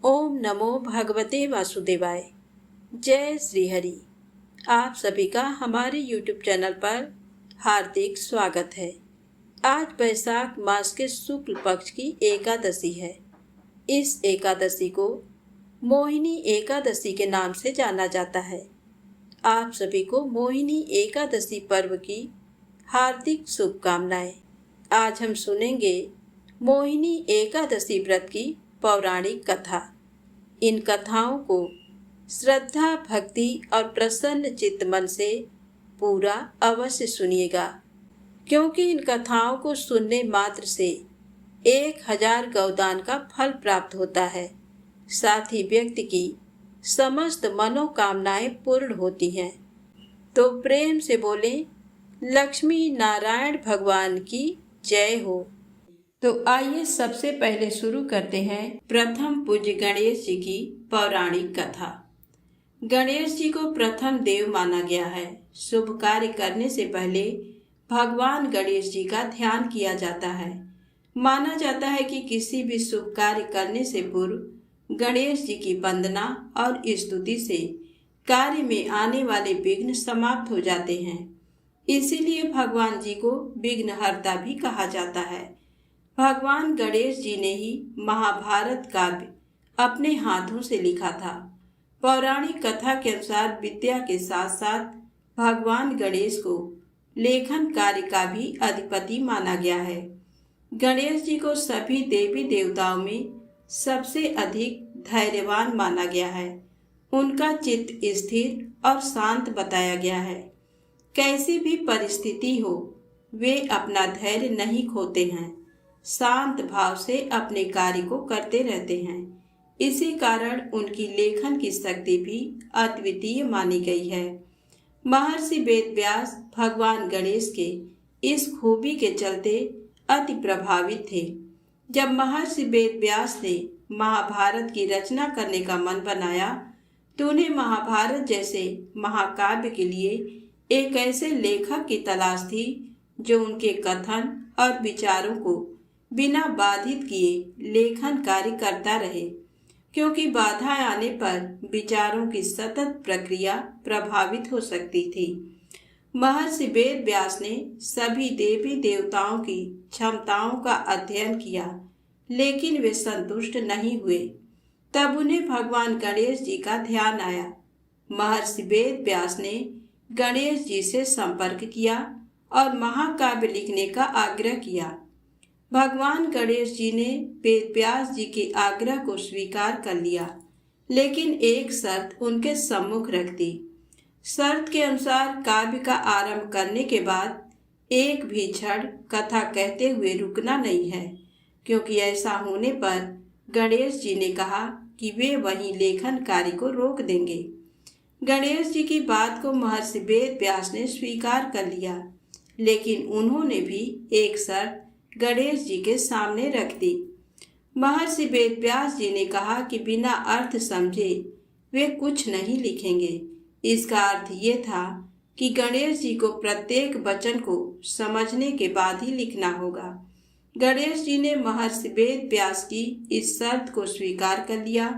ओम नमो भगवते वासुदेवाय। जय श्री हरि। आप सभी का हमारे YouTube चैनल पर हार्दिक स्वागत है। आज वैशाख मास के शुक्ल पक्ष की एकादशी है। इस एकादशी को मोहिनी एकादशी के नाम से जाना जाता है। आप सभी को मोहिनी एकादशी पर्व की हार्दिक शुभकामनाएं। आज हम सुनेंगे मोहिनी एकादशी व्रत की पौराणिक कथा। इन कथाओं को श्रद्धा, भक्ति और प्रसन्न चित्त मन से पूरा अवश्य सुनिएगा, क्योंकि इन कथाओं को सुनने मात्र से 1000 गौदान का फल प्राप्त होता है। साथ ही व्यक्ति की समस्त मनोकामनाएं पूर्ण होती हैं। तो प्रेम से बोले लक्ष्मी नारायण भगवान की जय हो। तो आइए सबसे पहले शुरू करते हैं प्रथम पूज्य गणेश जी की पौराणिक कथा। गणेश जी को प्रथम देव माना गया है। शुभ कार्य करने से पहले भगवान गणेश जी का ध्यान किया जाता है। माना जाता है कि किसी भी शुभ कार्य करने से पूर्व गणेश जी की वंदना और स्तुति से कार्य में आने वाले विघ्न समाप्त हो जाते हैं। इसीलिए भगवान जी को विघ्नहर्ता भी कहा जाता है। भगवान गणेश जी ने ही महाभारत काव्य अपने हाथों से लिखा था। पौराणिक कथा के अनुसार विद्या के साथ साथ भगवान गणेश को लेखन कार्य का भी अधिपति माना गया है। गणेश जी को सभी देवी देवताओं में सबसे अधिक धैर्यवान माना गया है। उनका चित्त स्थिर और शांत बताया गया है। कैसी भी परिस्थिति हो, वे अपना धैर्य नहीं खोते हैं। शांत भाव से अपने कार्य को करते रहते हैं। इसी कारण उनकी लेखन की शक्ति भी अद्वितीय मानी गई है। महर्षि वेदव्यास भगवान गणेश के इस खूबी के चलते अति प्रभावित थे। जब महर्षि वेदव्यास ने महाभारत की रचना करने का मन बनाया तो उन्हें महाभारत जैसे महाकाव्य के लिए एक ऐसे लेखक की तलाश थी जो उनके कथन और विचारों को बिना बाधित किए लेखन कार्य करता रहे, क्योंकि बाधाएं आने पर विचारों की सतत प्रक्रिया प्रभावित हो सकती थी। महर्षि वेदव्यास ने सभी देवी देवताओं की क्षमताओं का अध्ययन किया, लेकिन वे संतुष्ट नहीं हुए। तब उन्हें भगवान गणेश जी का ध्यान आया। महर्षि वेदव्यास ने गणेश जी से संपर्क किया और महाकाव्य लिखने का आग्रह किया। भगवान गणेश जी ने वेदव्यास जी के आग्रह को स्वीकार कर लिया, लेकिन एक शर्त उनके सम्मुख रख दी। शर्त के अनुसार काव्य का आरंभ करने के बाद एक भी क्षण कथा कहते हुए रुकना नहीं है, क्योंकि ऐसा होने पर गणेश जी ने कहा कि वे वहीं लेखन कार्य को रोक देंगे। गणेश जी की बात को महर्षि वेदव्यास ने स्वीकार कर लिया, लेकिन उन्होंने भी एक शर्त गणेश जी के सामने रख दी। महर्षि वेदव्यास जी ने कहा कि बिना अर्थ समझे वे कुछ नहीं लिखेंगे। इसका अर्थ ये था कि गणेश जी को प्रत्येक वचन को समझने के बाद ही लिखना होगा। गणेश जी ने महर्षि वेदव्यास की इस शर्त को स्वीकार कर लिया।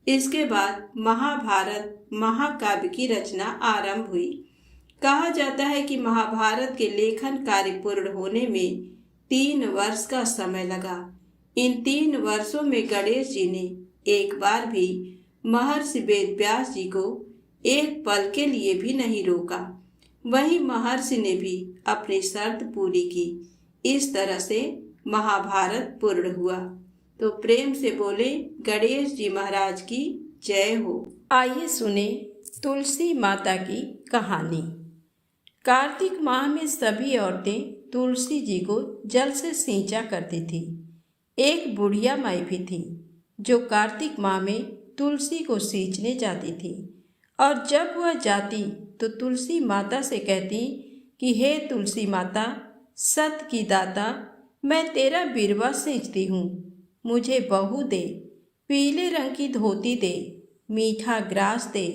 इसके बाद महाभारत महाकाव्य की रचना आरंभ हुई। कहा जाता है कि महाभारत के लेखन कार्य पूर्ण होने में 3 वर्ष का समय लगा। इन 3 वर्षों में गणेश जी ने एक बार भी महर्षि वेदव्यास जी को एक पल के लिए भी नहीं रोका। वहीं महर्षि ने भी अपनी शर्त पूरी की। इस तरह से महाभारत पूर्ण हुआ। तो प्रेम से बोले गणेश जी महाराज की जय हो। आइए सुने तुलसी माता की कहानी। कार्तिक माह में सभी औरतें तुलसी जी को जल से सींचा करती थी। एक बुढ़िया माई भी थी जो कार्तिक माह में तुलसी को सींचने जाती थी, और जब वह जाती तो तुलसी माता से कहती कि हे तुलसी माता, सत की दाता, मैं तेरा बिरवा सींचती हूँ, मुझे बहू दे, पीले रंग की धोती दे, मीठा ग्रास दे,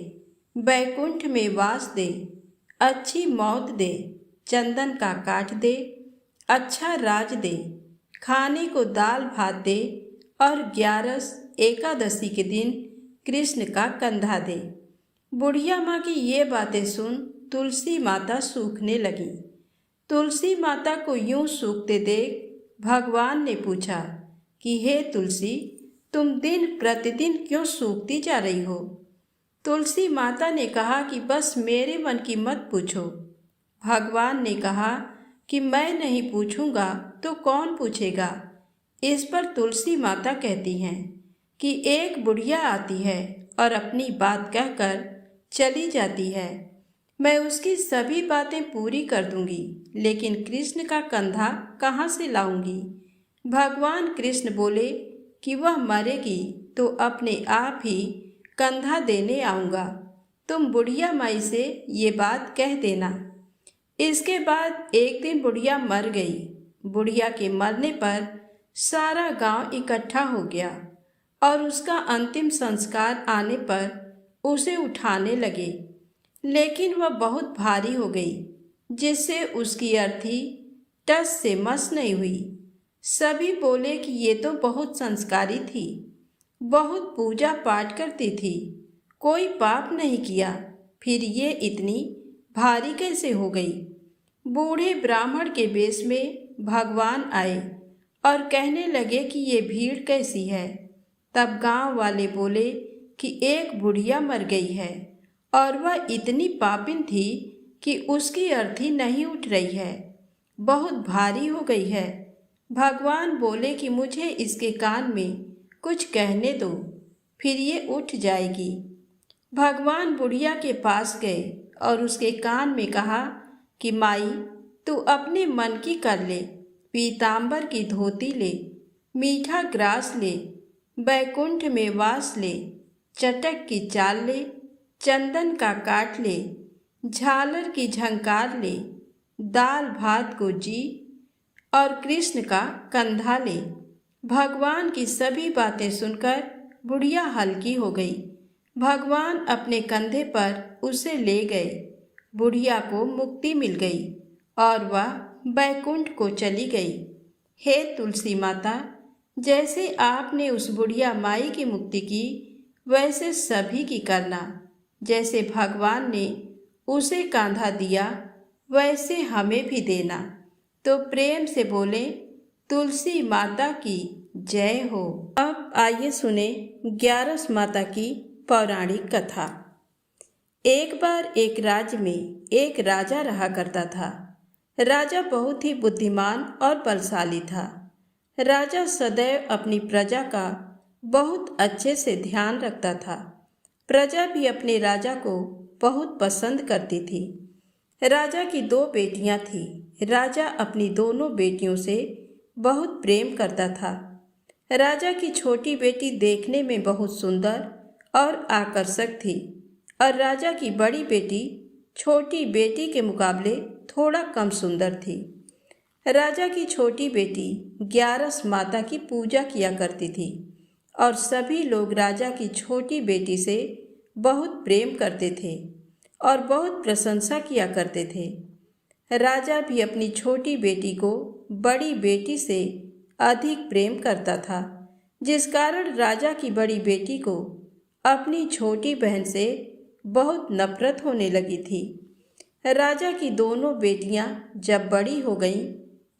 बैकुंठ में वास दे, अच्छी मौत दे, चंदन का काठ दे, अच्छा राज दे, खाने को दाल भात दे और 11 एकादशी के दिन कृष्ण का कंधा दे। बुढ़िया माँ की ये बातें सुन तुलसी माता सूखने लगी। तुलसी माता को यूं सूखते देख भगवान ने पूछा कि हे तुलसी, तुम दिन प्रतिदिन क्यों सूखती जा रही हो? तुलसी माता ने कहा कि बस मेरे मन की मत पूछो। भगवान ने कहा कि मैं नहीं पूछूंगा तो कौन पूछेगा? इस पर तुलसी माता कहती हैं कि एक बुढ़िया आती है और अपनी बात कहकर चली जाती है। मैं उसकी सभी बातें पूरी कर दूंगी, लेकिन कृष्ण का कंधा कहाँ से लाऊंगी? भगवान कृष्ण बोले कि वह मरेगी तो अपने आप ही कंधा देने आऊँगा। तुम बुढ़िया माई से ये बात कह देना। इसके बाद एक दिन बुढ़िया मर गई। बुढ़िया के मरने पर सारा गांव इकट्ठा हो गया और उसका अंतिम संस्कार आने पर उसे उठाने लगे, लेकिन वह बहुत भारी हो गई, जिससे उसकी अर्थी टस से मस नहीं हुई। सभी बोले कि ये तो बहुत संस्कारी थी, बहुत पूजा पाठ करती थी, कोई पाप नहीं किया, फिर ये इतनी भारी कैसे हो गई? बूढ़े ब्राह्मण के वेश में भगवान आए और कहने लगे कि ये भीड़ कैसी है? तब गांव वाले बोले कि एक बुढ़िया मर गई है और वह इतनी पापिन थी कि उसकी अर्थी नहीं उठ रही है, बहुत भारी हो गई है। भगवान बोले कि मुझे इसके कान में कुछ कहने दो, फिर ये उठ जाएगी। भगवान बुढ़िया के पास गए और उसके कान में कहा कि माई, तू अपने मन की कर ले, पीतांबर की धोती ले, मीठा ग्रास ले, बैकुंठ में वास ले, चटक की चाल ले, चंदन का काट ले, झालर की झंकार ले, दाल भात को जी और कृष्ण का कंधा ले। भगवान की सभी बातें सुनकर बुढ़िया हल्की हो गई। भगवान अपने कंधे पर उसे ले गए। बुढ़िया को मुक्ति मिल गई और वह बैकुंठ को चली गई। हे तुलसी माता, जैसे आपने उस बुढ़िया माई की मुक्ति की, वैसे सभी की करना। जैसे भगवान ने उसे कंधा दिया, वैसे हमें भी देना। तो प्रेम से बोले, तुलसी माता की जय हो। अब आइए सुने 11 माता की पौराणिक कथा। एक बार एक राज्य में एक राजा रहा करता था। राजा बहुत ही बुद्धिमान और बलशाली था। राजा सदैव अपनी प्रजा का बहुत अच्छे से ध्यान रखता था। प्रजा भी अपने राजा को बहुत पसंद करती थी। राजा की 2 बेटियां थीं। राजा अपनी दोनों बेटियों से बहुत प्रेम करता था। राजा की छोटी बेटी देखने में बहुत सुंदर और आकर्षक थी और राजा की बड़ी बेटी छोटी बेटी के मुकाबले थोड़ा कम सुंदर थी। राजा की छोटी बेटी 11 माता की पूजा किया करती थी और सभी लोग राजा की छोटी बेटी से बहुत प्रेम करते थे और बहुत प्रशंसा किया करते थे। राजा भी अपनी छोटी बेटी को बड़ी बेटी से अधिक प्रेम करता था, जिस कारण राजा की बड़ी बेटी को अपनी छोटी बहन से बहुत नफरत होने लगी थी। राजा की दोनों बेटियां जब बड़ी हो गईं,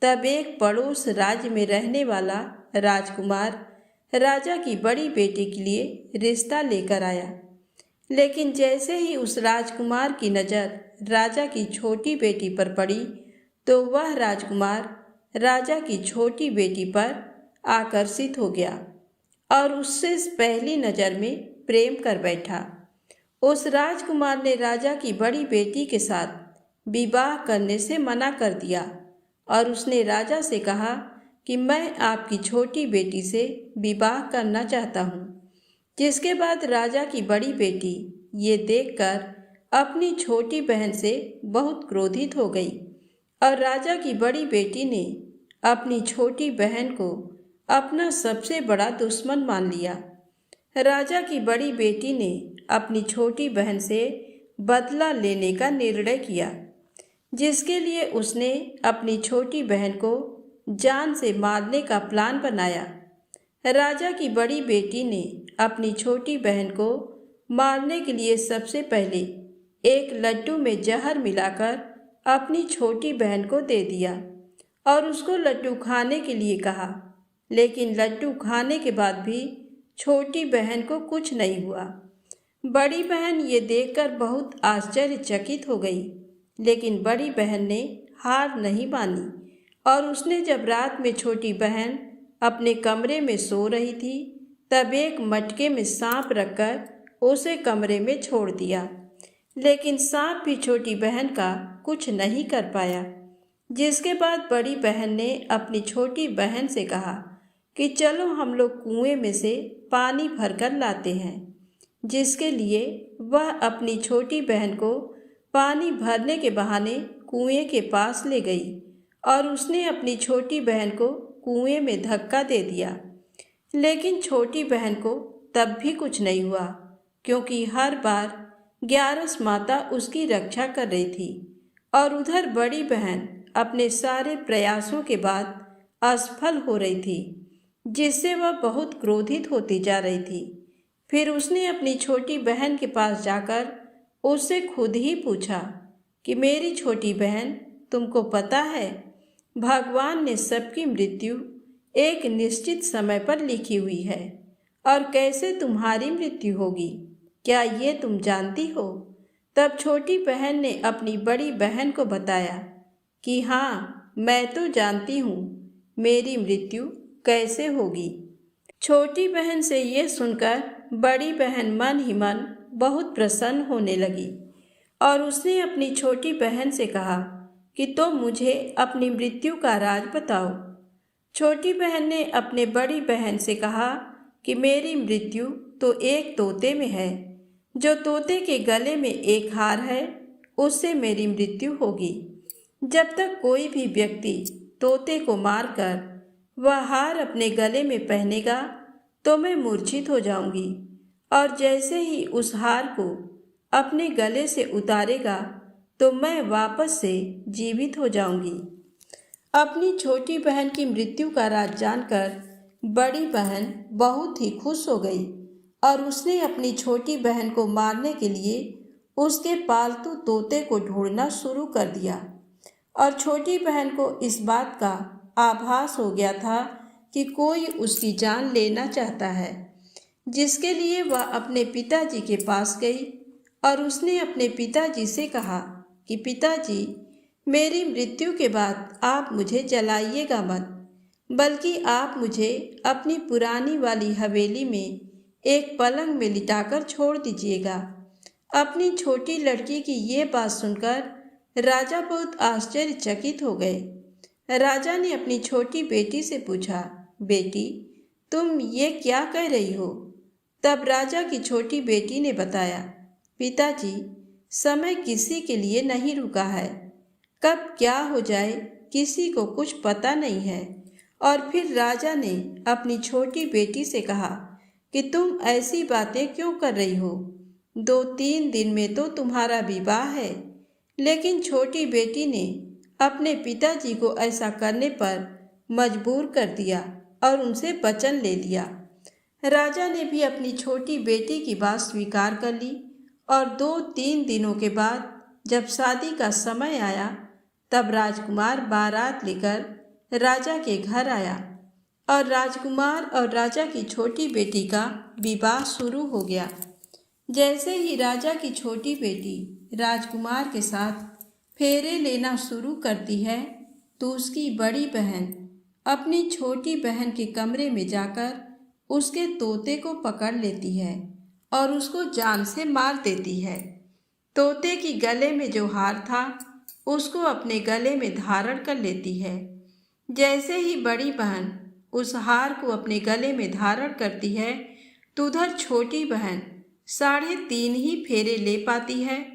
तब एक पड़ोस राज्य में रहने वाला राजकुमार राजा की बड़ी बेटी के लिए रिश्ता लेकर आया। लेकिन जैसे ही उस राजकुमार की नज़र राजा की छोटी बेटी पर पड़ी, तो वह राजकुमार राजा की छोटी बेटी पर आकर्षित हो गया और उससे पहली नज़र में प्रेम कर बैठा। उस राजकुमार ने राजा की बड़ी बेटी के साथ विवाह करने से मना कर दिया और उसने राजा से कहा कि मैं आपकी छोटी बेटी से विवाह करना चाहता हूँ। जिसके बाद राजा की बड़ी बेटी ये देखकर अपनी छोटी बहन से बहुत क्रोधित हो गई और राजा की बड़ी बेटी ने अपनी छोटी बहन को अपना सबसे बड़ा दुश्मन मान लिया। राजा की बड़ी बेटी ने अपनी छोटी बहन से बदला लेने का निर्णय किया, जिसके लिए उसने अपनी छोटी बहन को जान से मारने का प्लान बनाया। राजा की बड़ी बेटी ने अपनी छोटी बहन को मारने के लिए सबसे पहले एक लड्डू में जहर मिलाकर अपनी छोटी बहन को दे दिया और उसको लड्डू खाने के लिए कहा। लेकिन लड्डू खाने के बाद भी छोटी बहन को कुछ नहीं हुआ। बड़ी बहन ये देखकर बहुत आश्चर्यचकित हो गई, लेकिन बड़ी बहन ने हार नहीं मानी और उसने जब रात में छोटी बहन अपने कमरे में सो रही थी तब एक मटके में सांप रखकर उसे कमरे में छोड़ दिया। लेकिन सांप भी छोटी बहन का कुछ नहीं कर पाया। जिसके बाद बड़ी बहन ने अपनी छोटी बहन से कहा कि चलो हम लोग कुएं में से पानी भरकर लाते हैं। जिसके लिए वह अपनी छोटी बहन को पानी भरने के बहाने कुएं के पास ले गई और उसने अपनी छोटी बहन को कुएं में धक्का दे दिया। लेकिन छोटी बहन को तब भी कुछ नहीं हुआ, क्योंकि हर बार ग्यारस माता उसकी रक्षा कर रही थी और उधर बड़ी बहन अपने सारे प्रयासों के बाद असफल हो रही थी, जिससे वह बहुत क्रोधित होती जा रही थी। फिर उसने अपनी छोटी बहन के पास जाकर उससे खुद ही पूछा कि मेरी छोटी बहन, तुमको पता है भगवान ने सबकी मृत्यु एक निश्चित समय पर लिखी हुई है और कैसे तुम्हारी मृत्यु होगी, क्या ये तुम जानती हो? तब छोटी बहन ने अपनी बड़ी बहन को बताया कि हाँ, मैं तो जानती हूँ मेरी मृत्यु कैसे होगी। छोटी बहन से ये सुनकर बड़ी बहन मन ही मन बहुत प्रसन्न होने लगी और उसने अपनी छोटी बहन से कहा कि तो मुझे अपनी मृत्यु का राज बताओ। छोटी बहन ने अपने बड़ी बहन से कहा कि मेरी मृत्यु तो एक तोते में है। जो तोते के गले में एक हार है, उससे मेरी मृत्यु होगी। जब तक कोई भी व्यक्ति तोते को मारकर वह हार अपने गले में पहनेगा तो मैं मूर्छित हो जाऊंगी, और जैसे ही उस हार को अपने गले से उतारेगा तो मैं वापस से जीवित हो जाऊंगी। अपनी छोटी बहन की मृत्यु का राज जानकर बड़ी बहन बहुत ही खुश हो गई और उसने अपनी छोटी बहन को मारने के लिए उसके पालतू तोते को ढूंढना शुरू कर दिया। और छोटी बहन को इस बात का आभास हो गया था कि कोई उसकी जान लेना चाहता है, जिसके लिए वह अपने पिताजी के पास गई और उसने अपने पिताजी से कहा कि पिताजी, मेरी मृत्यु के बाद आप मुझे जलाइएगा मत, बल्कि आप मुझे अपनी पुरानी वाली हवेली में एक पलंग में लिटाकर छोड़ दीजिएगा। अपनी छोटी लड़की की ये बात सुनकर राजा बहुत आश्चर्यचकित हो गए। राजा ने अपनी छोटी बेटी से पूछा, बेटी, तुम ये क्या कह रही हो? तब राजा की छोटी बेटी ने बताया, पिताजी, समय किसी के लिए नहीं रुका है, कब क्या हो जाए किसी को कुछ पता नहीं है। और फिर राजा ने अपनी छोटी बेटी से कहा कि तुम ऐसी बातें क्यों कर रही हो? 2-3 दिन में तो तुम्हारा विवाह है। लेकिन छोटी बेटी ने अपने पिताजी को ऐसा करने पर मजबूर कर दिया और उनसे वचन ले लिया। राजा ने भी अपनी छोटी बेटी की बात स्वीकार कर ली और 2-3 दिनों के बाद जब शादी का समय आया तब राजकुमार बारात लेकर राजा के घर आया और राजकुमार और राजा की छोटी बेटी का विवाह शुरू हो गया। जैसे ही राजा की छोटी बेटी राजकुमार के साथ फेरे लेना शुरू करती है तो उसकी बड़ी बहन अपनी छोटी बहन के कमरे में जाकर उसके तोते को पकड़ लेती है और उसको जान से मार देती है। तोते की गले में जो हार था उसको अपने गले में धारण कर लेती है। जैसे ही बड़ी बहन उस हार को अपने गले में धारण करती है तो उधर छोटी बहन 3.5 ही फेरे ले पाती है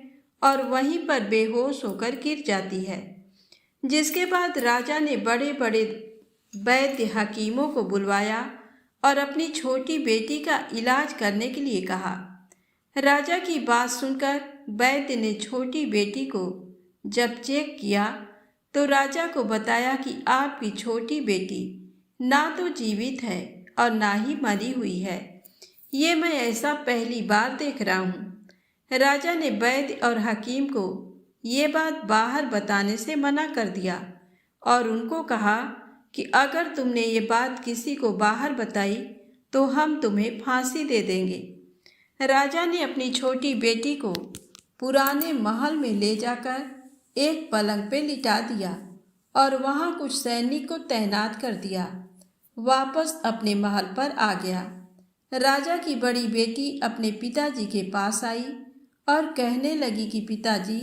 और वहीं पर बेहोश होकर गिर जाती है। जिसके बाद राजा ने बड़े बड़े वैद्य हकीमों को बुलवाया और अपनी छोटी बेटी का इलाज करने के लिए कहा। राजा की बात सुनकर वैद्य ने छोटी बेटी को जब चेक किया तो राजा को बताया कि आपकी छोटी बेटी ना तो जीवित है और ना ही मरी हुई है। ये मैं ऐसा पहली बार देख रहा हूँ। राजा ने वैद्य और हकीम को ये बात बाहर बताने से मना कर दिया और उनको कहा कि अगर तुमने ये बात किसी को बाहर बताई तो हम तुम्हें फांसी दे देंगे। राजा ने अपनी छोटी बेटी को पुराने महल में ले जाकर एक पलंग पे लिटा दिया और वहाँ कुछ सैनिक को तैनात कर दिया। वापस अपने महल पर आ गया। राजा की बड़ी बेटी अपने पिताजी के पास आई और कहने लगी कि पिताजी,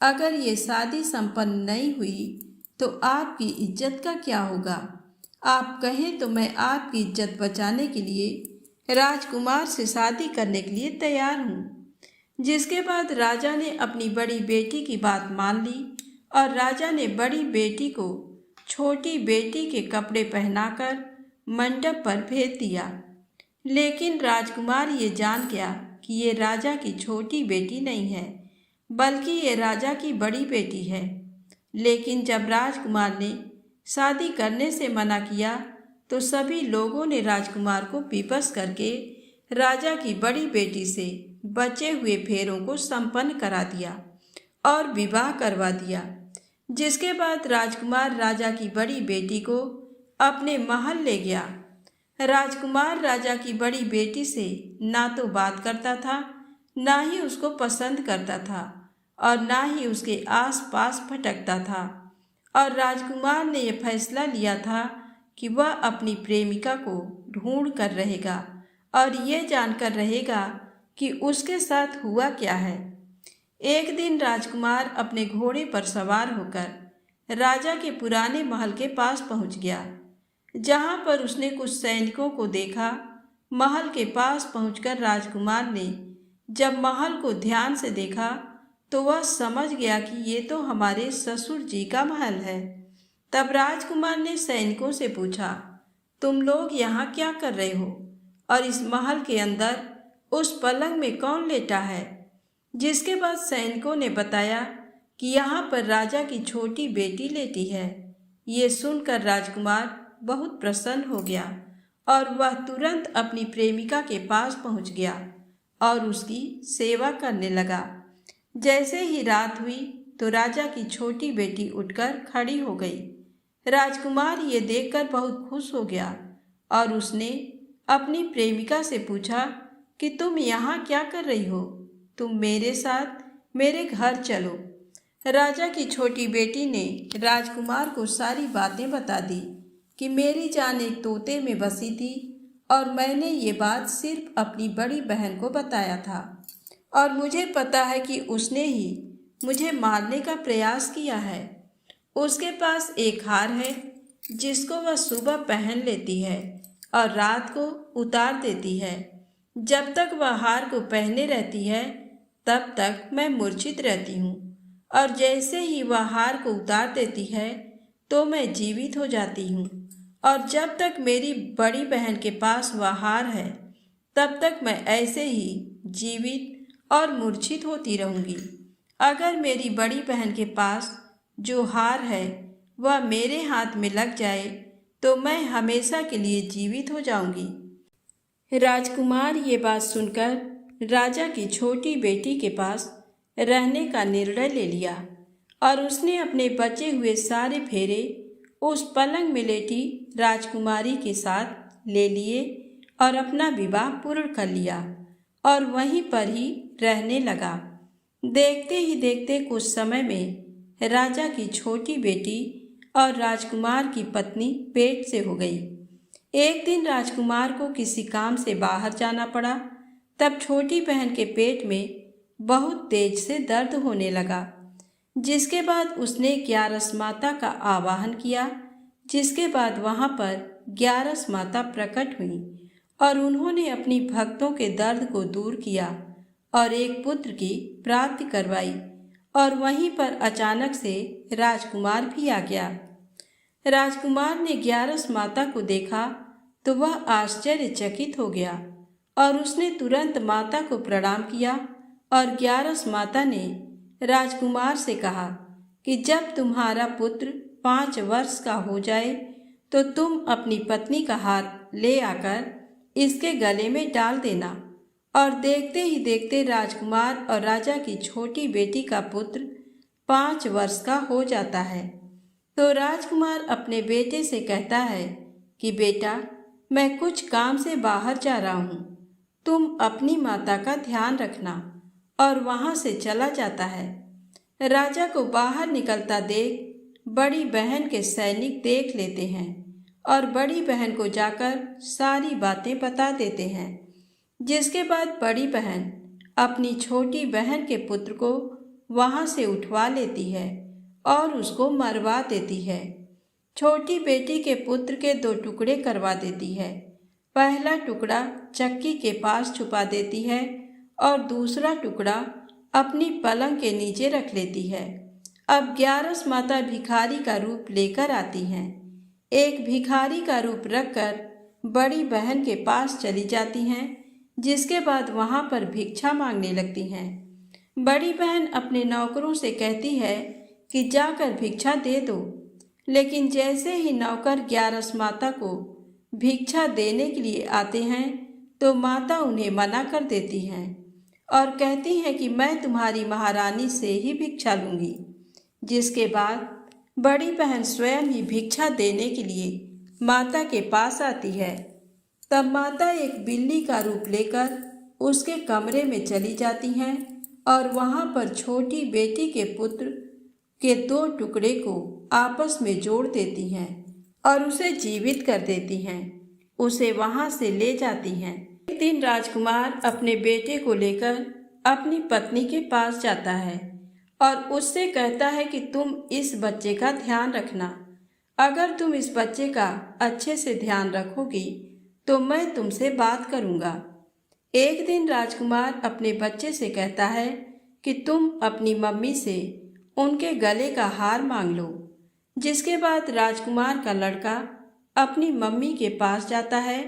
अगर ये शादी संपन्न नहीं हुई तो आपकी इज्जत का क्या होगा? आप कहें तो मैं आपकी इज्जत बचाने के लिए राजकुमार से शादी करने के लिए तैयार हूँ। जिसके बाद राजा ने अपनी बड़ी बेटी की बात मान ली और राजा ने बड़ी बेटी को छोटी बेटी के कपड़े पहनाकर मंडप पर भेज दिया। लेकिन राजकुमार ये जान गया कि ये राजा की छोटी बेटी नहीं है, बल्कि ये राजा की बड़ी बेटी है। लेकिन जब राजकुमार ने शादी करने से मना किया तो सभी लोगों ने राजकुमार को विवश करके राजा की बड़ी बेटी से बचे हुए फेरों को संपन्न करा दिया और विवाह करवा दिया। जिसके बाद राजकुमार राजा की बड़ी बेटी को अपने महल ले गया। राजकुमार राजा की बड़ी बेटी से ना तो बात करता था, ना ही उसको पसंद करता था और ना ही उसके आसपास भटकता था। और राजकुमार ने यह फैसला लिया था कि वह अपनी प्रेमिका को ढूंढ कर रहेगा और ये जानकर रहेगा कि उसके साथ हुआ क्या है। एक दिन राजकुमार अपने घोड़े पर सवार होकर राजा के पुराने महल के पास पहुंच गया, जहां पर उसने कुछ सैनिकों को देखा। महल के पास पहुंचकर राजकुमार ने जब महल को ध्यान से देखा तो वह समझ गया कि ये तो हमारे ससुर जी का महल है। तब राजकुमार ने सैनिकों से पूछा, तुम लोग यहाँ क्या कर रहे हो और इस महल के अंदर उस पलंग में कौन लेटा है? जिसके बाद सैनिकों ने बताया कि यहाँ पर राजा की छोटी बेटी लेटी है। ये सुनकर राजकुमार बहुत प्रसन्न हो गया और वह तुरंत अपनी प्रेमिका के पास पहुँच गया और उसकी सेवा करने लगा। जैसे ही रात हुई तो राजा की छोटी बेटी उठकर खड़ी हो गई। राजकुमार ये देखकर बहुत खुश हो गया और उसने अपनी प्रेमिका से पूछा कि तुम यहाँ क्या कर रही हो? तुम मेरे साथ मेरे घर चलो। राजा की छोटी बेटी ने राजकुमार को सारी बातें बता दी कि मेरी जान एक तोते में बसी थी और मैंने ये बात सिर्फ अपनी बड़ी बहन को बताया था और मुझे पता है कि उसने ही मुझे मारने का प्रयास किया है। उसके पास एक हार है जिसको वह सुबह पहन लेती है और रात को उतार देती है। जब तक वह हार को पहने रहती है तब तक मैं मूर्छित रहती हूँ और जैसे ही वह हार को उतार देती है तो मैं जीवित हो जाती हूँ। और जब तक मेरी बड़ी बहन के पास वह हार है तब तक मैं ऐसे ही जीवित और मूर्छित होती रहूँगी। अगर मेरी बड़ी बहन के पास जो हार है वह मेरे हाथ में लग जाए तो मैं हमेशा के लिए जीवित हो जाऊँगी। राजकुमार ये बात सुनकर राजा की छोटी बेटी के पास रहने का निर्णय ले लिया और उसने अपने बचे हुए सारे फेरे उस पलंग में लेटी राजकुमारी के साथ ले लिए और अपना विवाह पूर्ण कर लिया और वहीं पर ही रहने लगा। देखते ही देखते कुछ समय में राजा की छोटी बेटी और राजकुमार की पत्नी पेट से हो गई। एक दिन राजकुमार को किसी काम से बाहर जाना पड़ा। तब छोटी बहन के पेट में बहुत तेज से दर्द होने लगा। जिसके बाद उसने ग्यारस माता का आवाहन किया। जिसके बाद वहाँ पर ग्यारस माता प्रकट हुई और उन्होंने अपनी भक्तों के दर्द को दूर किया और एक पुत्र की प्राप्ति करवाई। और वहीं पर अचानक से राजकुमार भी आ गया। राजकुमार ने ग्यारस माता को देखा तो वह आश्चर्यचकित हो गया और उसने तुरंत माता को प्रणाम किया। और ग्यारस माता ने राजकुमार से कहा कि जब तुम्हारा पुत्र 5 वर्ष का हो जाए तो तुम अपनी पत्नी का हार ले आकर इसके गले में डाल देना। और देखते ही देखते राजकुमार और राजा की छोटी बेटी का पुत्र 5 वर्ष का हो जाता है। तो राजकुमार अपने बेटे से कहता है कि बेटा, मैं कुछ काम से बाहर जा रहा हूँ, तुम अपनी माता का ध्यान रखना। और वहाँ से चला जाता है। राजा को बाहर निकलता देख बड़ी बहन के सैनिक देख लेते हैं और बड़ी बहन को जाकर सारी बातें बता देते हैं। जिसके बाद बड़ी बहन अपनी छोटी बहन के पुत्र को वहाँ से उठवा लेती है और उसको मरवा देती है। छोटी बेटी के पुत्र के 2 टुकड़े करवा देती है। पहला टुकड़ा चक्की के पास छुपा देती है और दूसरा टुकड़ा अपनी पलंग के नीचे रख लेती है। अब 11 माता भिखारी का रूप लेकर आती हैं। एक भिखारी का रूप रखकर बड़ी बहन के पास चली जाती हैं, जिसके बाद वहाँ पर भिक्षा मांगने लगती हैं। बड़ी बहन अपने नौकरों से कहती है कि जाकर भिक्षा दे दो, लेकिन जैसे ही नौकर 11 माता को भिक्षा देने के लिए आते हैं तो माता उन्हें मना कर देती हैं और कहती हैं कि मैं तुम्हारी महारानी से ही भिक्षा लूँगी। जिसके बाद बड़ी बहन स्वयं ही भिक्षा देने के लिए माता के पास आती है। तब माता एक बिल्ली का रूप लेकर उसके कमरे में चली जाती हैं और वहाँ पर छोटी बेटी के पुत्र के 2 टुकड़े को आपस में जोड़ देती हैं और उसे जीवित कर देती हैं। उसे वहाँ से ले जाती हैं। एक दिन राजकुमार अपने बेटे को लेकर अपनी पत्नी के पास जाता है और उससे कहता है कि तुम इस बच्चे का ध्यान रखना। अगर तुम इस बच्चे का अच्छे से ध्यान रखोगी तो मैं तुमसे बात करूँगा। एक दिन राजकुमार अपने बच्चे से कहता है कि तुम अपनी मम्मी से उनके गले का हार मांग लो। जिसके बाद राजकुमार का लड़का अपनी मम्मी के पास जाता है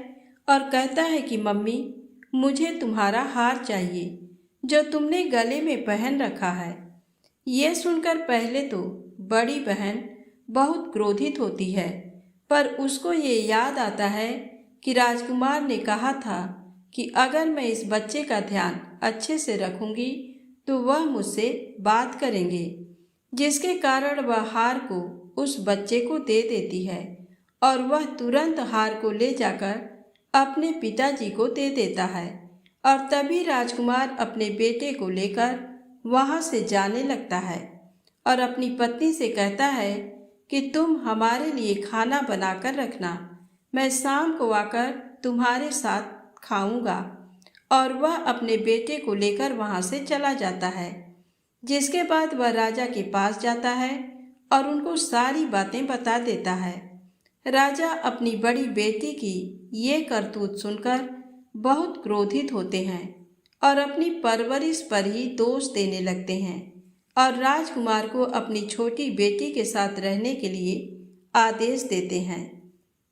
और कहता है कि मम्मी, मुझे तुम्हारा हार चाहिए जो तुमने गले में पहन रखा है। ये सुनकर पहले तो बड़ी बहन बहुत क्रोधित होती है, पर उसको ये याद आता है कि राजकुमार ने कहा था कि अगर मैं इस बच्चे का ध्यान अच्छे से रखूंगी तो वह मुझसे बात करेंगे। जिसके कारण वह हार को उस बच्चे को दे देती है और वह तुरंत हार को ले जाकर अपने पिताजी को दे देता है। और तभी राजकुमार अपने बेटे को लेकर वहाँ से जाने लगता है और अपनी पत्नी से कहता है कि तुम हमारे लिए खाना बनाकर रखना, मैं शाम को आकर तुम्हारे साथ खाऊंगा। और वह अपने बेटे को लेकर वहाँ से चला जाता है। जिसके बाद वह राजा के पास जाता है और उनको सारी बातें बता देता है। राजा अपनी बड़ी बेटी की ये करतूत सुनकर बहुत क्रोधित होते हैं और अपनी परवरिश पर ही दोष देने लगते हैं और राजकुमार को अपनी छोटी बेटी के साथ रहने के लिए आदेश देते हैं।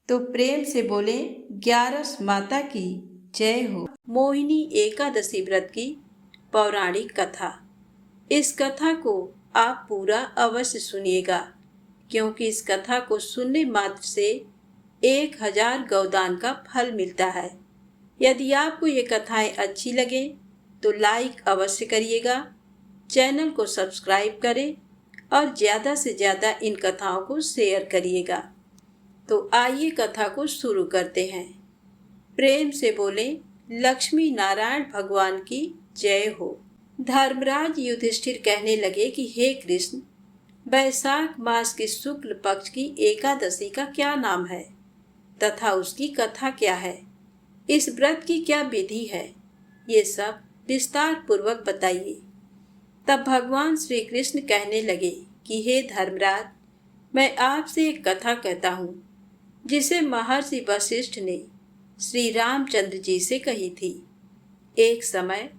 तो प्रेम से बोले 11 माता की जय हो। मोहिनी एकादशी व्रत की पौराणिक कथा। इस कथा को आप पूरा अवश्य सुनिएगा, क्योंकि इस कथा को सुनने मात्र से 1000 गौदान का फल मिलता है। यदि आपको ये कथाएं अच्छी लगे तो लाइक अवश्य करिएगा, चैनल को सब्सक्राइब करें और ज़्यादा से ज़्यादा इन कथाओं को शेयर करिएगा। तो आइए कथा को शुरू करते हैं। प्रेम से बोले लक्ष्मी नारायण भगवान की जय हो। धर्मराज युधिष्ठिर कहने लगे कि हे कृष्ण, वैशाख मास की शुक्ल पक्ष की एकादशी का क्या नाम है तथा उसकी कथा क्या है, इस व्रत की क्या विधि है, ये सब विस्तार पूर्वक बताइए। तब भगवान श्री कृष्ण कहने लगे कि हे धर्मराज, मैं आपसे एक कथा कहता हूँ जिसे महर्षि वशिष्ठ ने श्री रामचंद्र जी से कही थी। एक समय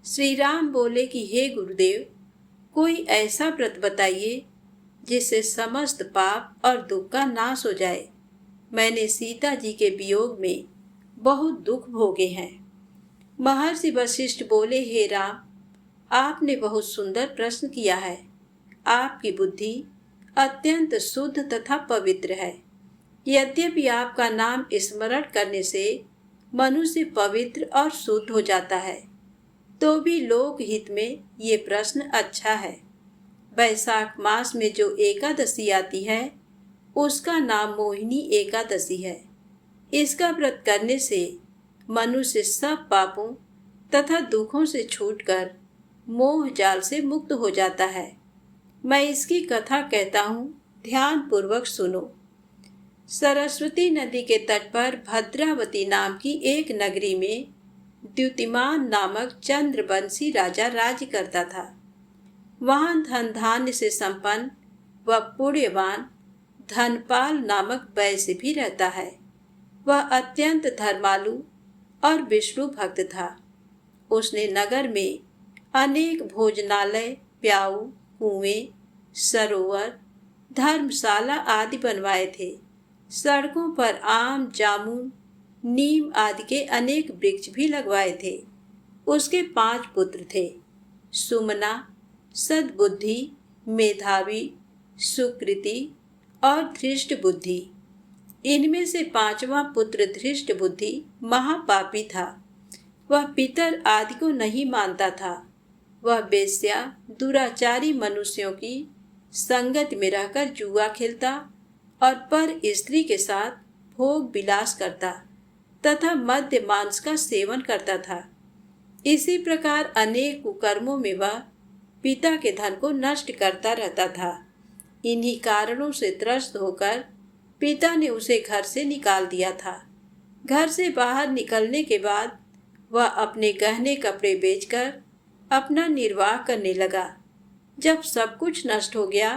श्री राम बोले कि हे गुरुदेव, कोई ऐसा व्रत बताइए जिससे समस्त पाप और दुख का नाश हो जाए। मैंने सीता जी के वियोग में बहुत दुख भोगे हैं। महर्षि वशिष्ठ बोले, हे राम, आपने बहुत सुंदर प्रश्न किया है। आपकी बुद्धि अत्यंत शुद्ध तथा पवित्र है। यद्यपि आपका नाम स्मरण करने से मनुष्य पवित्र और शुद्ध हो जाता है, तो भी लोक हित में ये प्रश्न अच्छा है। वैशाख मास में जो एकादशी आती है उसका नाम मोहिनी एकादशी है। इसका व्रत करने से मनुष्य सब पापों तथा दुखों से छूटकर मोह जाल से मुक्त हो जाता है। मैं इसकी कथा कहता हूँ, ध्यान पूर्वक सुनो। सरस्वती नदी के तट पर भद्रावती नाम की एक नगरी में द्युतिमान नामक चंद्रवंशी राजा राज्य करता था। वहाँ धन धान्य से संपन्न व पुण्यवान धनपाल नामक वैश्य भी रहता है। वह अत्यंत धर्मालु और विष्णु भक्त था। उसने नगर में अनेक भोजनालय, प्याऊ, कुएं, सरोवर, धर्मशाला आदि बनवाए थे। सड़कों पर आम, जामुन, नीम आदि के अनेक वृक्ष भी लगवाए थे। उसके 5 पुत्र थे, सुमना, सद्बुद्धि, मेधावी, सुकृति और धृष्ट बुद्धि। इनमें से 5वां पुत्र धृष्ट बुद्धि महापापी था। वह पितर आदि को नहीं मानता था। वह वेश्या, दुराचारी मनुष्यों की संगत में रहकर जुआ खेलता और पर स्त्री के साथ भोग विलास करता तथा मद्य मांस का सेवन करता था। इसी प्रकार अनेक कुकर्मों में वह पिता के धन को नष्ट करता रहता था। इन्हीं कारणों से त्रस्त होकर पिता ने उसे घर से निकाल दिया था। घर से बाहर निकलने के बाद वह अपने गहने कपड़े बेचकर अपना निर्वाह करने लगा। जब सब कुछ नष्ट हो गया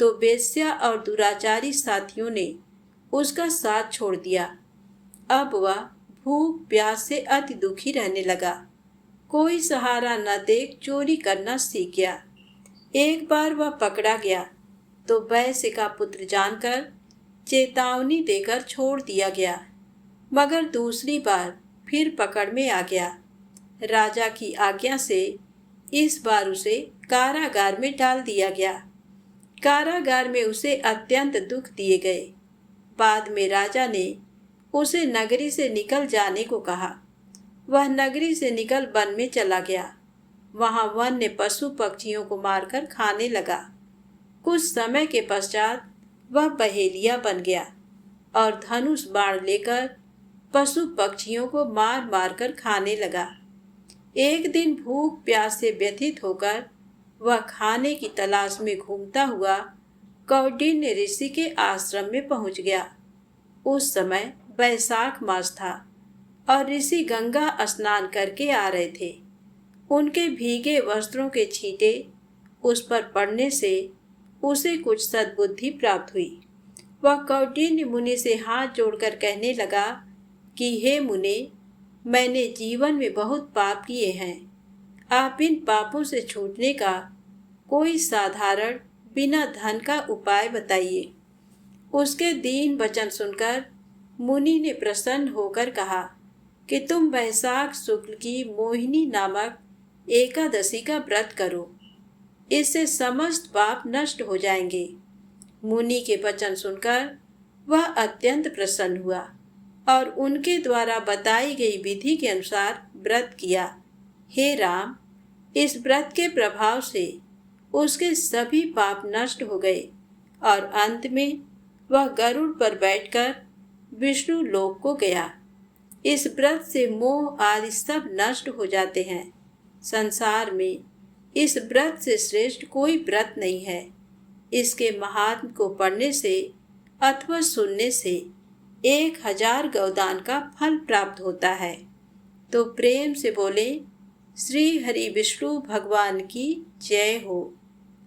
तो वेश्या और दुराचारी साथियों ने उसका साथ छोड़ दिया। अब वह भूख प्यास से अति दुखी रहने लगा। कोई सहारा न देख चोरी करना सीख गया। एक बार वह पकड़ा गया तो वैश्य का पुत्र जानकर चेतावनी देकर छोड़ दिया गया, मगर दूसरी बार फिर पकड़ में आ गया। राजा की आज्ञा से इस बार उसे कारागार में डाल दिया गया। कारागार में उसे अत्यंत दुख दिए गए। बाद में राजा ने उसे नगरी से निकल जाने को कहा। वह नगरी से निकल वन में चला गया। वहां वन्य पशु पक्षियों को मारकर खाने लगा। कुछ समय के पश्चात वह बहेलिया बन गया और धनुष बाण लेकर पशु पक्षियों को मार मार कर खाने लगा। एक दिन भूख प्यास से व्यथित होकर वह खाने की तलाश में घूमता हुआ कौंडिन्य ऋषि के आश्रम में पहुंच गया। उस समय वैशाख मास था और ऋषि गंगा स्नान करके आ रहे थे। उनके भीगे वस्त्रों के छींटे उस पर पड़ने से उसे कुछ सद्बुद्धि प्राप्त हुई। वह कौंडिन्य मुनि से हाथ जोड़कर कहने लगा कि हे मुने, मैंने जीवन में बहुत पाप किए हैं। आप इन पापों से छूटने का कोई साधारण बिना धन का उपाय बताइए। उसके दीन वचन सुनकर मुनि ने प्रसन्न होकर कहा कि तुम वैशाख शुक्ल की मोहिनी नामक एकादशी का व्रत करो। इससे समस्त पाप नष्ट हो जाएंगे। मुनि के वचन सुनकर वह अत्यंत प्रसन्न हुआ और उनके द्वारा बताई गई विधि के अनुसार व्रत किया। हे राम, इस व्रत के प्रभाव से उसके सभी पाप नष्ट हो गए और अंत में वह गरुड़ पर बैठकर विष्णु लोक को गया। इस व्रत से मोह आदि सब नष्ट हो जाते हैं। संसार में इस व्रत से श्रेष्ठ कोई व्रत नहीं है। इसके महात्म को पढ़ने से अथवा सुनने से 1000 गौदान का फल प्राप्त होता है। तो प्रेम से बोले, श्री हरि विष्णु भगवान की जय हो,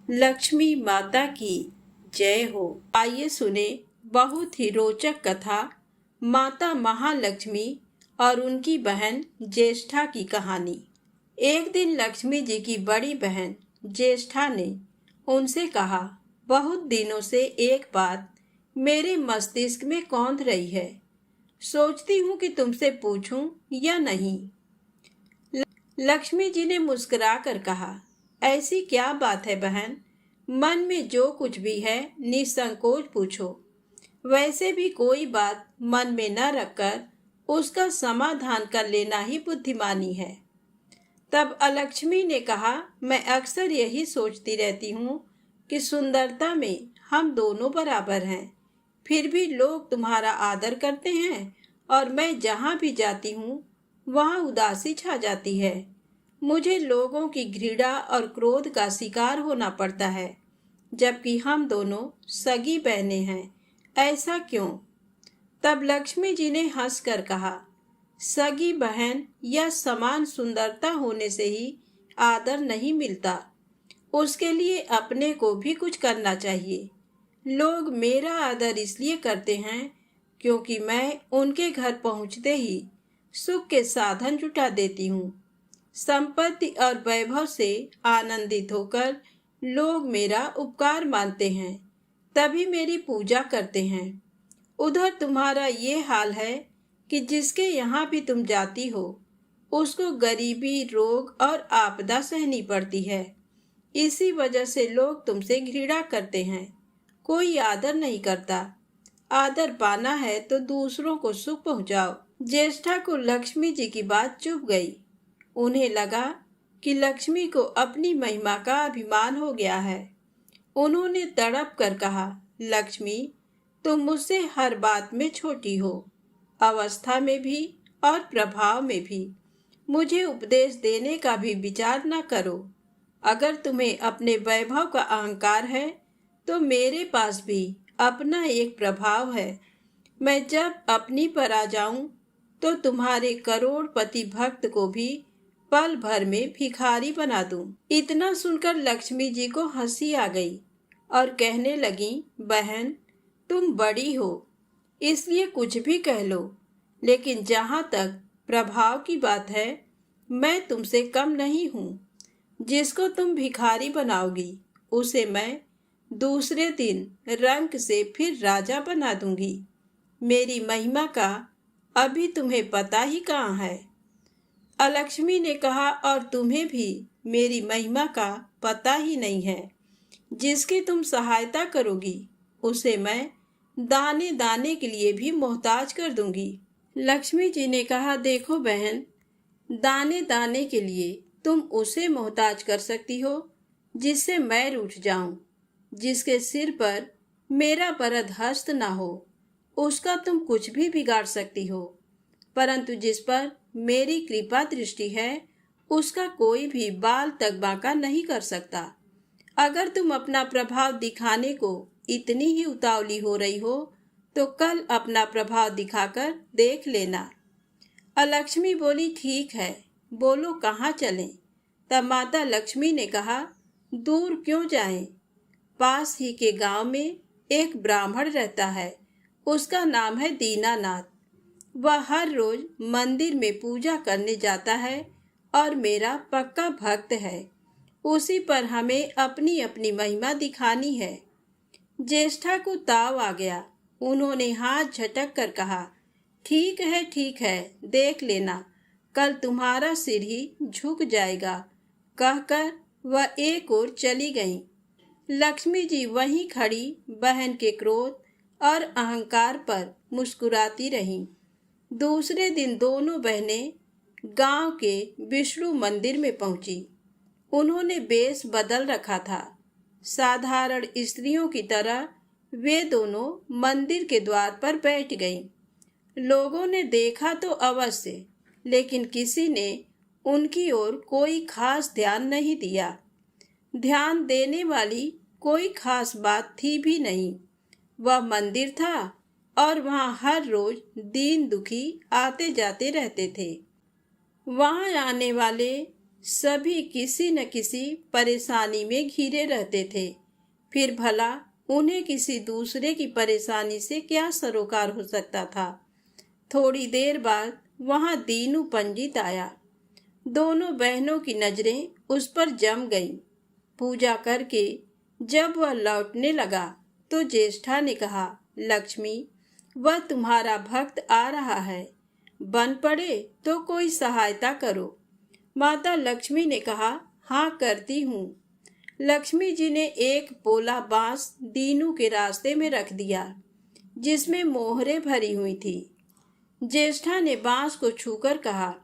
लक्ष्मी माता की जय हो। आइए सुने बहुत ही रोचक कथा माता महालक्ष्मी और उनकी बहन ज्येष्ठा की कहानी। एक दिन लक्ष्मी जी की बड़ी बहन ज्येष्ठा ने उनसे कहा, बहुत दिनों से एक बात मेरे मस्तिष्क में कौंध रही है। सोचती हूँ कि तुमसे पूछूं या नहीं। लक्ष्मी जी ने मुस्कुरा कर कहा, ऐसी क्या बात है बहन, मन में जो कुछ भी है निसंकोच पूछो। वैसे भी कोई बात मन में न रखकर उसका समाधान कर लेना ही बुद्धिमानी है। तब अलक्ष्मी ने कहा, मैं अक्सर यही सोचती रहती हूँ कि सुंदरता में हम दोनों बराबर हैं। फिर भी लोग तुम्हारा आदर करते हैं और मैं जहाँ भी जाती हूँ वहाँ उदासी छा जाती है। मुझे लोगों की घृणा और क्रोध का शिकार होना पड़ता है, जबकि हम दोनों सगी बहनें हैं। ऐसा क्यों? तब लक्ष्मी जी ने हंसकर कहा, सगी बहन या समान सुंदरता होने से ही आदर नहीं मिलता। उसके लिए अपने को भी कुछ करना चाहिए। लोग मेरा आदर इसलिए करते हैं क्योंकि मैं उनके घर पहुंचते ही सुख के साधन जुटा देती हूँ। संपत्ति और वैभव से आनंदित होकर लोग मेरा उपकार मानते हैं, तभी मेरी पूजा करते हैं। उधर तुम्हारा ये हाल है कि जिसके यहाँ भी तुम जाती हो उसको गरीबी, रोग और आपदा सहनी पड़ती है। इसी वजह से लोग तुमसे घृणा करते हैं। कोई आदर नहीं करता। आदर पाना है तो दूसरों को सुख पहुंचाओ। ज्येष्ठा को लक्ष्मी जी की बात चुभ गई। उन्हें लगा कि लक्ष्मी को अपनी महिमा का अभिमान हो गया है। उन्होंने तड़प कर कहा, लक्ष्मी, तुम मुझसे हर बात में छोटी हो, अवस्था में भी और प्रभाव में भी। मुझे उपदेश देने का भी विचार न करो। अगर तुम्हें अपने वैभव का अहंकार है तो मेरे पास भी अपना एक प्रभाव है। मैं जब अपनी पर आ जाऊं तो तुम्हारे करोड़पति भक्त को भी पल भर में भिखारी बना दूं। इतना सुनकर लक्ष्मी जी को हंसी आ गई और कहने लगी, बहन, तुम बड़ी हो इसलिए कुछ भी कह लो, लेकिन जहाँ तक प्रभाव की बात है मैं तुमसे कम नहीं हूँ। जिसको तुम भिखारी बनाओगी उसे मैं दूसरे दिन रंक से फिर राजा बना दूंगी। मेरी महिमा का अभी तुम्हें पता ही कहाँ है। अलक्ष्मी ने कहा, और तुम्हें भी मेरी महिमा का पता ही नहीं है। जिसकी तुम सहायता करोगी उसे मैं दाने दाने के लिए भी मोहताज कर दूंगी। लक्ष्मी जी ने कहा, देखो बहन, दाने दाने के लिए तुम उसे मोहताज कर सकती हो जिससे मैं रूठ जाऊं, जिसके सिर पर मेरा वरद हस्त ना हो, उसका तुम कुछ भी बिगाड़ सकती हो। परंतु जिस पर मेरी कृपा दृष्टि है उसका कोई भी बाल तक बांका नहीं कर सकता। अगर तुम अपना प्रभाव दिखाने को इतनी ही उतावली हो रही हो तो कल अपना प्रभाव दिखाकर देख लेना। अलक्ष्मी बोली, ठीक है, बोलो कहाँ चलें? तब माता लक्ष्मी ने कहा, दूर क्यों जाएं? पास ही के गांव में एक ब्राह्मण रहता है, उसका नाम है दीनानाथ। वह हर रोज मंदिर में पूजा करने जाता है और मेरा पक्का भक्त है। उसी पर हमें अपनी अपनी महिमा दिखानी है। ज्येष्ठा को ताव आ गया। उन्होंने हाथ झटक कर कहा, ठीक है, देख लेना, कल तुम्हारा सिर ही झुक जाएगा। कहकर वह एक ओर चली गईं। लक्ष्मी जी वहीं खड़ी बहन के क्रोध और अहंकार पर मुस्कुराती रहीं। दूसरे दिन दोनों बहनें गांव के विष्णु मंदिर में पहुंची। उन्होंने वेश बदल रखा था। साधारण स्त्रियों की तरह वे दोनों मंदिर के द्वार पर बैठ गईं। लोगों ने देखा तो अवश्य, लेकिन किसी ने उनकी ओर कोई खास ध्यान नहीं दिया। ध्यान देने वाली कोई खास बात थी भी नहीं। वह मंदिर था और वहां हर रोज दीन दुखी आते जाते रहते थे। वहां आने वाले सभी किसी न किसी परेशानी में घिरे रहते थे। फिर भला उन्हें किसी दूसरे की परेशानी से क्या सरोकार हो सकता था। थोड़ी देर बाद वहां दीनू पंडित आया। दोनों बहनों की नजरें उस पर जम गईं। पूजा करके जब वह लौटने लगा तो ज्येष्ठा ने कहा, लक्ष्मी, वह तुम्हारा भक्त आ रहा है, बन पड़े तो कोई सहायता करो। माता लक्ष्मी ने कहा, हाँ, करती हूँ। लक्ष्मी जी ने एक पोला बांस दीनू के रास्ते में रख दिया। जिसमें मोहरें भरी हुई थी। ज्येष्ठा ने बांस को छूकर कहा,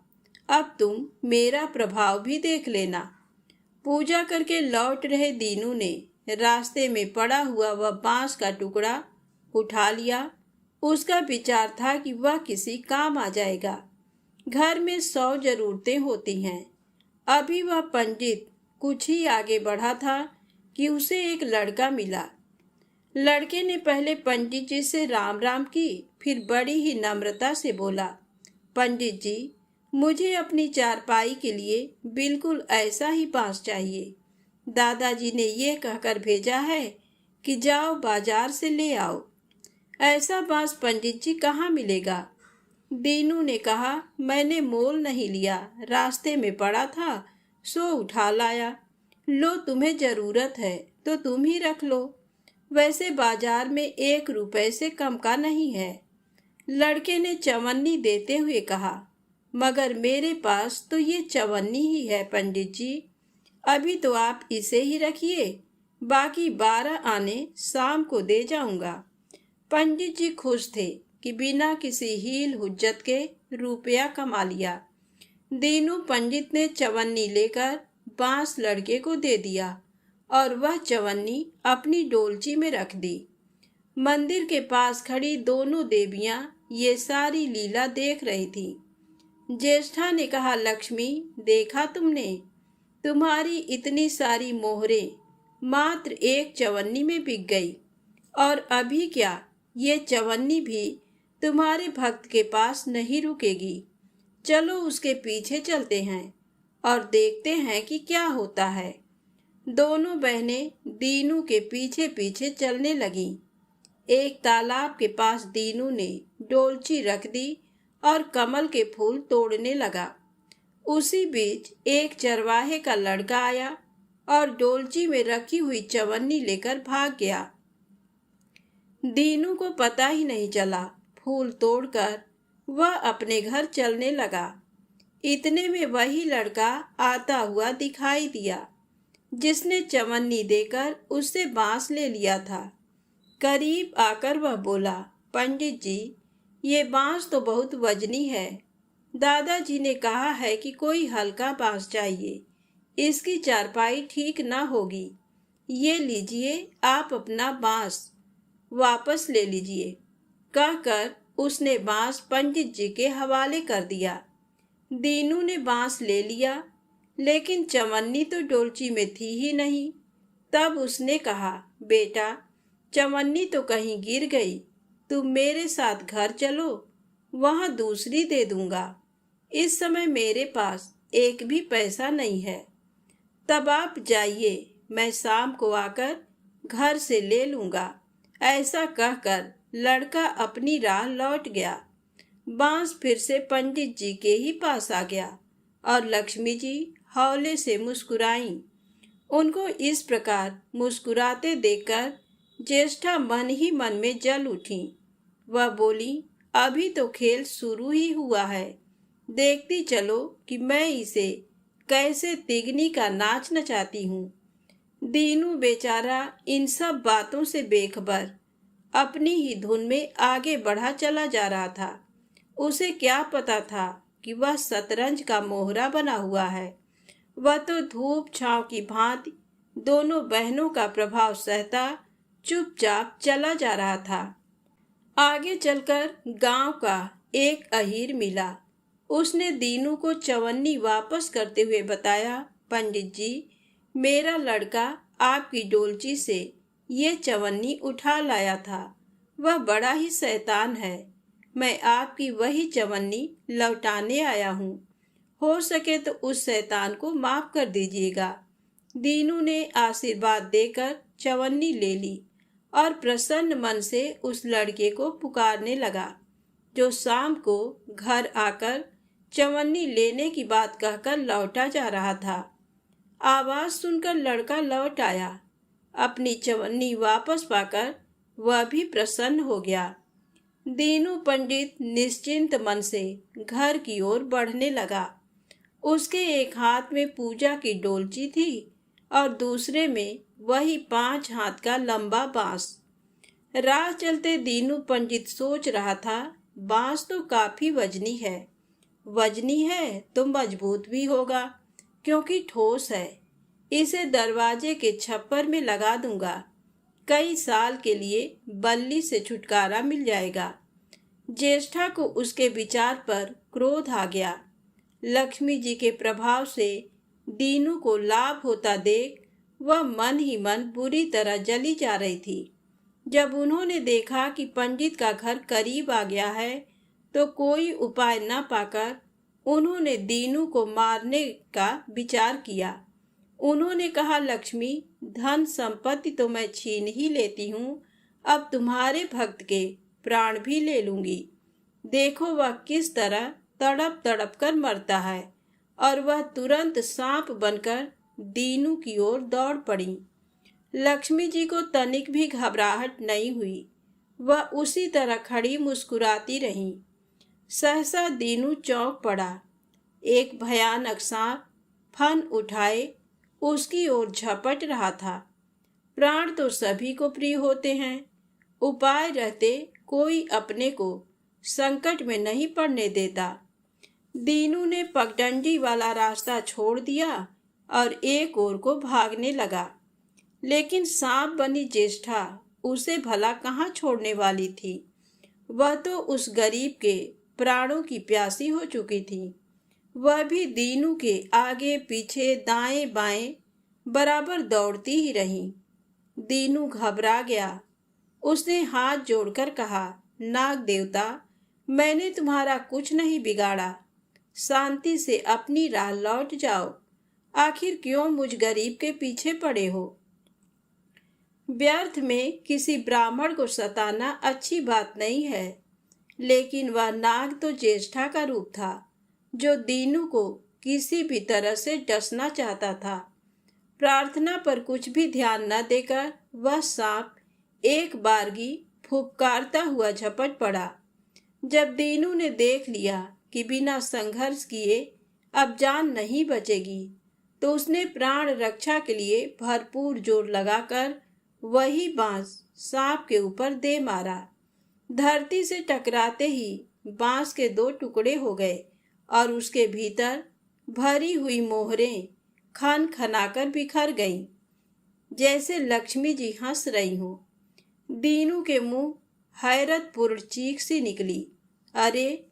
अब तुम मेरा प्रभाव भी देख लेना। पूजा करके लौट रहे दीनू ने रास्ते में पड़ा हुआ वह बांस का टुकड़ा उठा लिया। उसका विचार था कि वह किसी काम आ जाएगा। घर में 100 जरूरतें होती हैं। अभी वह पंडित कुछ ही आगे बढ़ा था कि उसे एक लड़का मिला। लड़के ने पहले पंडित जी से राम राम की, फिर बड़ी ही नम्रता से बोला, पंडित जी, मुझे अपनी चारपाई के लिए बिल्कुल ऐसा ही बांस चाहिए। दादाजी ने ये कहकर भेजा है कि जाओ बाजार से ले आओ। ऐसा बांस पंडित जी कहाँ मिलेगा? दीनू ने कहा, मैंने मोल नहीं लिया, रास्ते में पड़ा था सो उठा लाया। लो, तुम्हें जरूरत है तो तुम ही रख लो। वैसे बाजार में 1 रुपए से कम का नहीं है। लड़के ने चवन्नी देते हुए कहा, मगर मेरे पास तो ये चवन्नी ही है पंडित जी। अभी तो आप इसे ही रखिए, बाकी 12 आने शाम को दे जाऊंगा। पंडित जी खुश थे कि बिना किसी हील हुज्जत के रुपया कमा लिया। दीनू पंडित ने चवन्नी लेकर बांस लड़के को दे दिया और वह चवन्नी अपनी डोलची में रख दी। मंदिर के पास खड़ी दोनों देवियां ये सारी लीला देख रही थी। ज्येष्ठा ने कहा, लक्ष्मी, देखा तुमने, तुम्हारी इतनी सारी मोहरें मात्र 1 चवन्नी में बिक गई। और अभी क्या, ये चवन्नी भी तुम्हारे भक्त के पास नहीं रुकेगी। चलो उसके पीछे चलते हैं और देखते हैं कि क्या होता है। दोनों बहनें दीनू के पीछे पीछे चलने लगीं। एक तालाब के पास दीनू ने डोलची रख दी और कमल के फूल तोड़ने लगा। उसी बीच एक चरवाहे का लड़का आया और डोलची में रखी हुई चवन्नी लेकर भाग गया। दीनू को पता ही नहीं चला। फूल तोड़कर वह अपने घर चलने लगा। इतने में वही लड़का आता हुआ दिखाई दिया जिसने चवन्नी देकर उससे बांस ले लिया था। करीब आकर वह बोला, पंडित जी, ये बांस तो बहुत वजनी है। दादाजी ने कहा है कि कोई हल्का बांस चाहिए, इसकी चारपाई ठीक ना होगी। ये लीजिए, आप अपना बांस वापस ले लीजिए। कहकर उसने बांस पंडित जी के हवाले कर दिया। दीनू ने बांस ले लिया, लेकिन चवन्नी तो डोलची में थी ही नहीं। तब उसने कहा, बेटा, चवन्नी तो कहीं गिर गई, तुम मेरे साथ घर चलो, वहां दूसरी दे दूंगा। इस समय मेरे पास एक भी पैसा नहीं है। तब आप जाइए, मैं शाम को आकर घर से ले लूंगा। ऐसा कहकर लड़का अपनी राह लौट गया। बांस फिर से पंडित जी के ही पास आ गया और लक्ष्मी जी हौले से मुस्कुराईं। उनको इस प्रकार मुस्कुराते देखकर ज्येष्ठा मन ही मन में जल उठी। वह बोली, अभी तो खेल शुरू ही हुआ है, देखती चलो कि मैं इसे कैसे तिगनी का नाच नचाती हूँ। दीनू बेचारा इन सब बातों से बेखबर अपनी ही धुन में आगे बढ़ा चला जा रहा था। उसे क्या पता था कि वह शतरंज का मोहरा बना हुआ है। वह तो धूप छांव की भांति दोनों बहनों का प्रभाव सहता चुपचाप चला जा रहा था। आगे चलकर गांव का एक अहीर मिला। उसने दीनू को चवन्नी वापस करते हुए बताया, पंडित जी, मेरा लड़का आपकी डोलची से ये चवन्नी उठा लाया था। वह बड़ा ही शैतान है। मैं आपकी वही चवन्नी लौटाने आया हूँ। हो सके तो उस शैतान को माफ कर दीजिएगा। दीनू ने आशीर्वाद देकर चवन्नी ले ली और प्रसन्न मन से उस लड़के को पुकारने लगा, जो शाम को घर आकर चवन्नी लेने की बात कहकर लौटा जा रहा था। आवाज सुनकर लड़का लौट आया। अपनी चवन्नी वापस पाकर वह भी प्रसन्न हो गया। दीनू पंडित निश्चिंत मन से घर की ओर बढ़ने लगा। उसके एक हाथ में पूजा की डोलची थी और दूसरे में वही 5 हाथ का लंबा बांस। राह चलते दीनू पंडित सोच रहा था, बांस तो काफी वजनी है तो मजबूत भी होगा, क्योंकि ठोस है। इसे दरवाजे के छप्पर में लगा दूंगा, कई साल के लिए बल्ली से छुटकारा मिल जाएगा। ज्येष्ठा को उसके विचार पर क्रोध आ गया। लक्ष्मी जी के प्रभाव से दीनू को लाभ होता देख वह मन ही मन बुरी तरह जली जा रही थी। जब उन्होंने देखा कि पंडित का घर करीब आ गया है, तो कोई उपाय न पाकर उन्होंने दीनू को मारने का विचार किया। उन्होंने कहा, लक्ष्मी, धन संपत्ति तो मैं छीन ही लेती हूँ, अब तुम्हारे भक्त के प्राण भी ले लूंगी। देखो वह किस तरह तड़प तड़प कर मरता है। और वह तुरंत सांप बनकर दीनू की ओर दौड़ पड़ी। लक्ष्मी जी को तनिक भी घबराहट नहीं हुई। वह उसी तरह खड़ी मुस्कुराती रही। सहसा दीनू चौंक पड़ा। एक भयानक सांप फन उठाए उसकी ओर झपट रहा था। प्राण तो सभी को प्रिय होते हैं, उपाय रहते कोई अपने को संकट में नहीं पड़ने देता। दीनू ने पगडंडी वाला रास्ता छोड़ दिया और एक ओर को भागने लगा। लेकिन सांप बनी ज्येष्ठा उसे भला कहाँ छोड़ने वाली थी। वह तो उस गरीब के प्राणों की प्यासी हो चुकी थी। वह भी दीनू के आगे पीछे दाएं बाएं बराबर दौड़ती ही रही। दीनू घबरा गया। उसने हाथ जोड़कर कहा, नाग देवता, मैंने तुम्हारा कुछ नहीं बिगाड़ा, शांति से अपनी राह लौट जाओ। आखिर क्यों मुझ गरीब के पीछे पड़े हो? व्यर्थ में किसी ब्राह्मण को सताना अच्छी बात नहीं है। लेकिन वह नाग तो ज्येष्ठा का रूप था, जो दीनू को किसी भी तरह से डसना चाहता था। प्रार्थना पर कुछ भी ध्यान न देकर वह सांप एक बारगी फुफकारता हुआ झपट पड़ा। जब दीनू ने देख लिया कि बिना संघर्ष किए अब जान नहीं बचेगी, तो उसने प्राण रक्षा के लिए भरपूर जोर लगाकर वही बांस सांप के ऊपर दे मारा। धरती से टकराते ही बांस के दो टुकड़े हो गए और उसके भीतर भरी हुई मोहरें खन खनाकर बिखर गईं, जैसे लक्ष्मी जी हंस रही हों। दीनू के मुंह हैरतपूर्ण चीख सी निकली। अरे!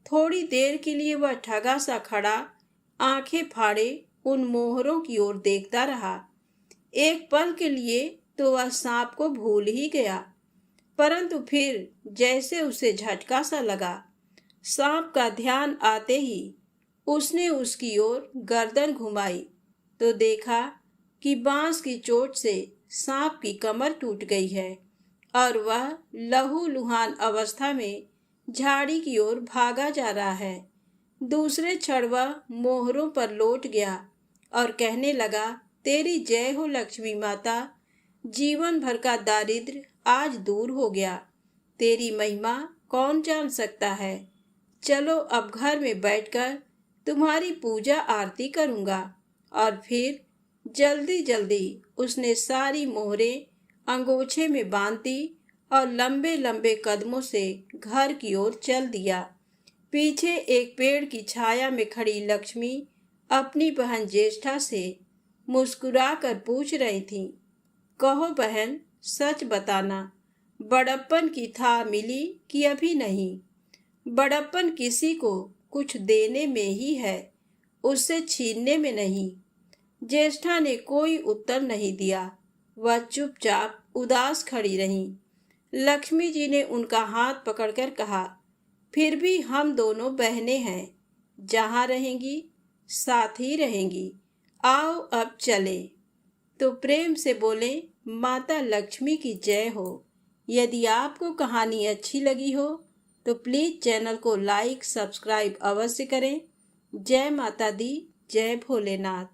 थोड़ी देर के लिए वह ठगा सा खड़ा आंखें फाड़े उन मोहरों की ओर देखता रहा। एक पल के लिए तो वह सांप को भूल ही गया, परंतु फिर जैसे उसे झटका सा लगा। सांप का ध्यान आते ही उसने उसकी ओर गर्दन घुमाई तो देखा कि बांस की चोट से सांप की कमर टूट गई है और वह लहूलुहान अवस्था में झाड़ी की ओर भागा जा रहा है। दूसरे क्षण वह मोहरों पर लौट गया और कहने लगा, तेरी जय हो लक्ष्मी माता, जीवन भर का दारिद्र्य आज दूर हो गया। तेरी महिमा कौन जान सकता है। चलो अब घर में बैठकर तुम्हारी पूजा आरती करूँगा। और फिर जल्दी जल्दी उसने सारी मोहरें अंगोछे में बांध दी और लंबे लंबे कदमों से घर की ओर चल दिया। पीछे एक पेड़ की छाया में खड़ी लक्ष्मी अपनी बहन ज्येष्ठा से मुस्कुरा कर पूछ रही थी, कहो बहन, सच बताना, बड़प्पन की था मिली कि अभी नहीं? बड़प्पन किसी को कुछ देने में ही है, उससे छीनने में नहीं। ज्येष्ठा ने कोई उत्तर नहीं दिया। वह चुपचाप उदास खड़ी रही। लक्ष्मी जी ने उनका हाथ पकड़कर कहा, फिर भी हम दोनों बहनें हैं, जहाँ रहेंगी साथ ही रहेंगी। आओ अब चले। तो प्रेम से बोले, माता लक्ष्मी की जय हो। यदि आपको कहानी अच्छी लगी हो तो प्लीज़ चैनल को लाइक सब्सक्राइब अवश्य करें। जय माता दी, जय भोलेनाथ।